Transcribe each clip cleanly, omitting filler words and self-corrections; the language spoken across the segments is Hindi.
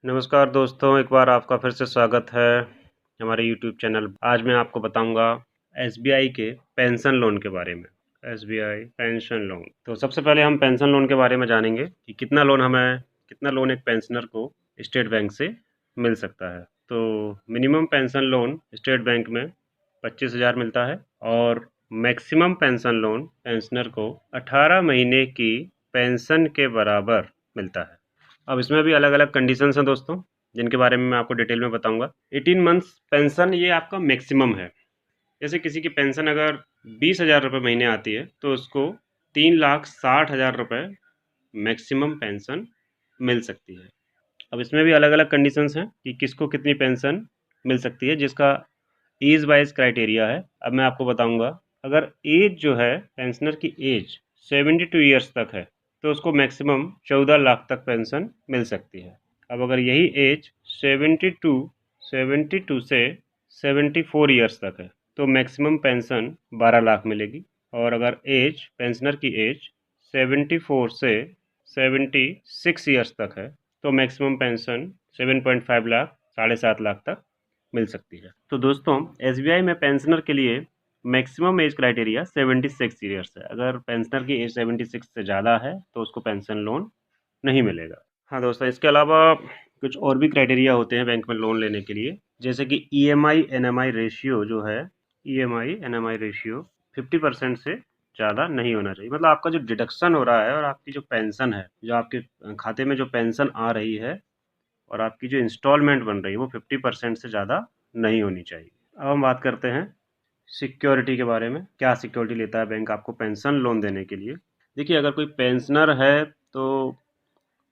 नमस्कार दोस्तों, एक बार आपका फिर से स्वागत है हमारे यूट्यूब चैनल। आज मैं आपको बताऊंगा एसबीआई के पेंशन लोन के बारे में। एसबीआई पेंशन लोन, तो सबसे पहले हम पेंशन लोन के बारे में जानेंगे कि कितना लोन एक पेंशनर को स्टेट बैंक से मिल सकता है। तो minimum pension loan state bank में 25,000 मिलता है और मैक्सिमम पेंशन लोन पेंशनर को 18 महीने की पेंशन के बराबर मिलता है। अब इसमें भी अलग अलग कंडीशंस हैं दोस्तों, जिनके बारे में मैं आपको डिटेल में बताऊंगा। 18 मंथ्स पेंशन ये आपका मैक्सिमम है। जैसे किसी की पेंशन अगर 20,000 रुपये महीने आती है तो उसको 3,60,000 रुपये मैक्सिमम पेंशन मिल सकती है। अब इसमें भी अलग अलग कंडीशंस हैं कि किसको कितनी पेंशन मिल सकती है, जिसका एज वाइज क्राइटेरिया है। अब मैं आपको बताऊंगा। अगर एज जो है पेंशनर की एज 72 ईयर्स तक है तो उसको मैक्सिमम 14 लाख तक पेंशन मिल सकती है। अब अगर यही एज 72 से 74 ईयर्स तक है तो मैक्सिमम पेंशन 12 लाख मिलेगी। और अगर एज पेंशनर की एज 74 से 76 ईयर्स तक है तो मैक्सिमम पेंशन 7.5 लाख, 7.5 लाख तक मिल सकती है। तो दोस्तों, एसबीआई में पेंशनर के लिए मैक्सिमम एज क्राइटेरिया 76 ईयर्स है। अगर पेंशनर की एज 76 से ज़्यादा है तो उसको पेंशन लोन नहीं मिलेगा। हाँ दोस्तों, इसके अलावा कुछ और भी क्राइटेरिया होते हैं बैंक में लोन लेने के लिए, जैसे कि ईएमआई एनएमआई रेशियो जो है, ईएमआई एनएमआई रेशियो 50% से ज़्यादा नहीं होना चाहिए। मतलब आपका जो डिडक्शन हो रहा है और आपकी जो पेंशन है, जो आपके खाते में जो पेंशन आ रही है और आपकी जो इंस्टॉलमेंट बन रही है वो 50% से ज़्यादा नहीं होनी चाहिए। अब हम बात करते हैं सिक्योरिटी के बारे में। क्या सिक्योरिटी लेता है बैंक आपको पेंशन लोन देने के लिए? देखिए, अगर कोई पेंशनर है तो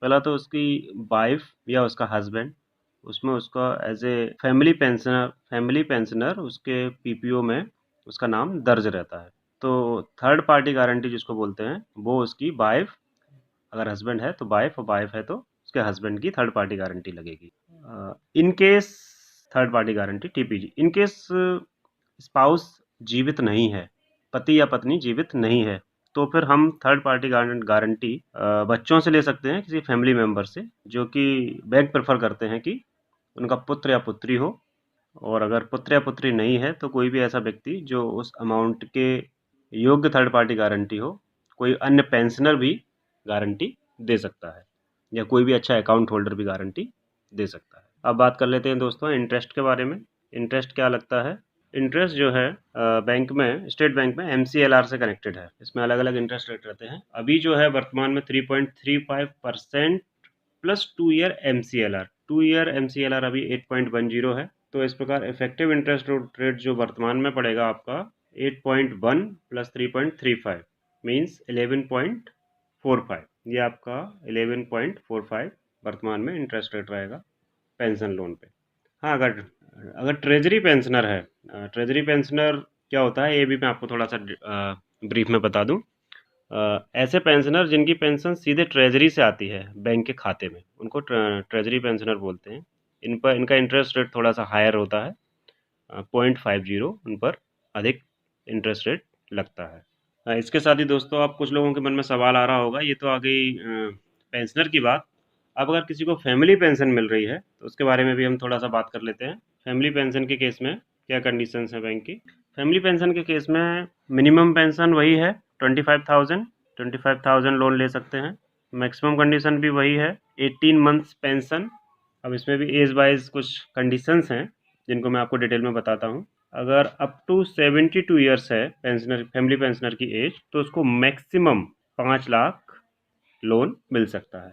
पहला तो उसकी वाइफ या उसका हस्बैंड, उसमें उसका एज ए फैमिली पेंशनर उसके पीपीओ में उसका नाम दर्ज रहता है। तो थर्ड पार्टी गारंटी जिसको बोलते हैं वो उसकी वाइफ, अगर हस्बैंड है तो वाइफ और वाइफ है तो उसके हस्बैंड की थर्ड पार्टी गारंटी लगेगी। In case third party guarantee TPG, in case spouse जीवित नहीं है, पति या पत्नी जीवित नहीं है, तो फिर हम थर्ड पार्टी गारंटी बच्चों से ले सकते हैं, किसी फैमिली मेंबर से, जो कि बैंक प्रेफर करते हैं कि उनका पुत्र या पुत्री हो। और अगर पुत्र या पुत्री नहीं है तो कोई भी ऐसा व्यक्ति जो उस अमाउंट के योग्य थर्ड पार्टी गारंटी हो, कोई अन्य पेंशनर भी गारंटी दे सकता है, या कोई भी अच्छा अकाउंट होल्डर भी गारंटी दे सकता है। अब बात कर लेते हैं दोस्तों इंटरेस्ट के बारे में। इंटरेस्ट क्या लगता है? इंटरेस्ट जो है बैंक में, स्टेट बैंक में एमसीएलआर से कनेक्टेड है। इसमें अलग अलग इंटरेस्ट रेट रहते हैं। अभी जो है वर्तमान में 3.35% plus 2 year MCLR, 2 year MCLR अभी 8.10 है। तो इस प्रकार इफेक्टिव इंटरेस्ट रेट जो वर्तमान में पड़ेगा आपका 8.1 प्लस 3.35 मीन्स 11.45। ये आपका 11.45 वर्तमान में इंटरेस्ट रेट रहेगा पेंशन लोन पे। हाँ, अगर अगर ट्रेजरी पेंशनर है, ट्रेजरी पेंशनर क्या होता है ये भी मैं आपको थोड़ा सा ब्रीफ में बता दूं। ऐसे पेंशनर जिनकी पेंशन सीधे ट्रेजरी से आती है बैंक के खाते में, उनको ट्रेजरी पेंशनर बोलते हैं। इन पर इनका इंटरेस्ट रेट थोड़ा सा हायर होता है, 0.50 उन पर अधिक इंटरेस्ट रेट लगता है। इसके साथ ही दोस्तों, आप कुछ लोगों के मन में सवाल आ रहा होगा, ये तो आ गई पेंशनर की बात। अब अगर किसी को फैमिली पेंशन मिल रही है तो उसके बारे में भी हम थोड़ा सा बात कर लेते हैं। फैमिली पेंशन के केस में क्या कंडीशंस हैं बैंक की? फैमिली पेंशन के केस में मिनिमम पेंशन वही है 25,000, 25,000 लोन ले सकते हैं। मैक्सिमम कंडीशन भी वही है 18 मंथ्स पेंशन। अब इसमें भी एज वाइज कुछ कंडीशंस हैं जिनको मैं आपको डिटेल में बताता हूँ। अगर अप टू 72 ईयर्स है पेंशनर, फैमिली पेंशनर की एज, तो उसको मैक्सिमम 5 लाख लोन मिल सकता है।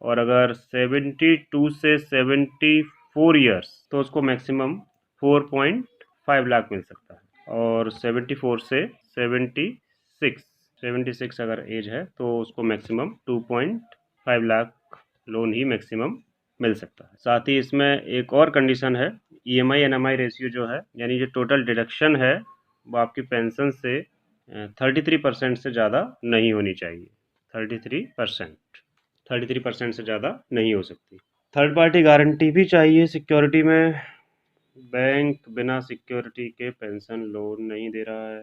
और अगर 72 से 74 ईयर्स तो उसको मैक्सिमम 4.5 लाख मिल सकता है। और 74 से 76 अगर एज है तो उसको मैक्सिमम 2.5 लाख लोन ही मैक्सिमम मिल सकता है। साथ ही इसमें एक और कंडीशन है, ईएमआई एनएमआई रेशियो जो है, यानी जो टोटल डिडक्शन है वो आपकी पेंशन से 33% से ज़्यादा नहीं होनी चाहिए। 33% से ज़्यादा नहीं हो सकती। थर्ड पार्टी गारंटी भी चाहिए सिक्योरिटी में। बैंक बिना सिक्योरिटी के पेंशन लोन नहीं दे रहा है।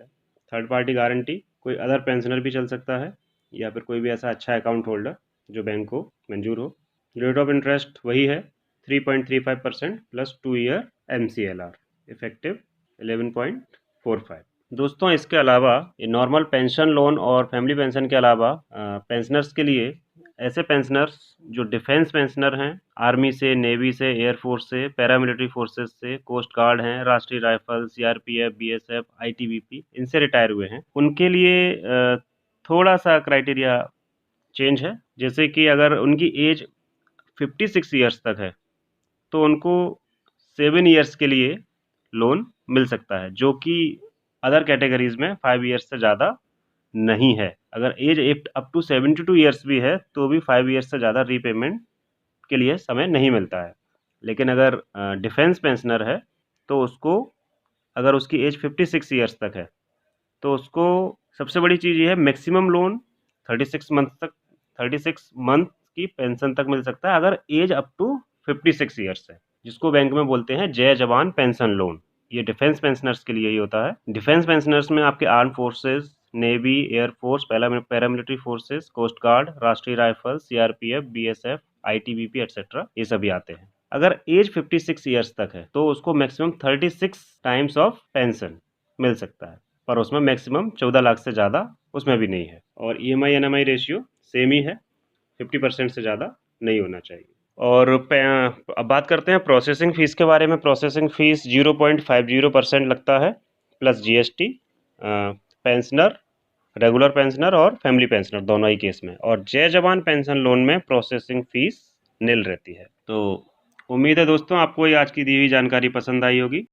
थर्ड पार्टी गारंटी कोई अदर पेंशनर भी चल सकता है, या फिर कोई भी ऐसा अच्छा अकाउंट होल्डर जो बैंक को मंजूर हो। रेट ऑफ इंटरेस्ट वही है 3.35% प्लस 2 ईयर MCLR इफेक्टिव 11.45। दोस्तों इसके अलावा ये नॉर्मल पेंशन लोन और फैमिली पेंशन के अलावा पेंशनर्स के लिए ऐसे पेंशनर्स जो डिफेंस पेंशनर हैं, आर्मी से, नेवी से, एयरफोर्स से, पैरामिलिट्री फोर्सेस से, कोस्ट गार्ड हैं, राष्ट्रीय राइफल, CRPF, BSF, ITBP, इनसे रिटायर हुए हैं, उनके लिए थोड़ा सा क्राइटेरिया चेंज है। जैसे कि अगर उनकी एज 56 ईयर्स तक है तो उनको 7 ईयर्स के लिए लोन मिल सकता है, जो कि अदर कैटेगरीज में 5 ईयर्स से ज़्यादा नहीं है। अगर एज अप टू 72 ईयर्स भी है तो भी 5 ईयर्स से ज़्यादा रीपेमेंट के लिए समय नहीं मिलता है। लेकिन अगर डिफेंस पेंशनर है तो उसको, अगर उसकी एज 56 ईयर्स तक है तो उसको सबसे बड़ी चीज़ ये है, मैक्सिमम लोन 36 मंथ की पेंशन तक मिल सकता है अगर एज अप टू 56 ईयर्स है, जिसको बैंक में बोलते हैं जय जवान पेंशन लोन। ये डिफेंस पेंशनर्स के लिए ही होता है। डिफेंस पेंशनर्स में आपके arm forces, navy, air force, paramilitary forces, coast guard, Rashtriya rifle, CRPF, BSF, ITBP etcetera, ये सभी आते हैं। अगर एज 56 ईयर्स तक है तो उसको मैक्सिमम 36 टाइम्स ऑफ पेंशन मिल सकता है, पर उसमें मैक्सिमम 14 लाख से ज़्यादा उसमें भी नहीं है। और EMI NMI रेशियो सेम ही है, 50% से ज़्यादा नहीं होना चाहिए। और अब बात करते हैं प्रोसेसिंग फ़ीस के बारे में। प्रोसेसिंग फ़ीस 0.50% लगता है plus GST, pensioner, regular pensioner और फैमिली पेंशनर दोनों ही केस में। और जय जवान पेंशन लोन में प्रोसेसिंग फ़ीस निल रहती है। तो उम्मीद है दोस्तों आपको ये आज की दी हुई जानकारी पसंद आई होगी।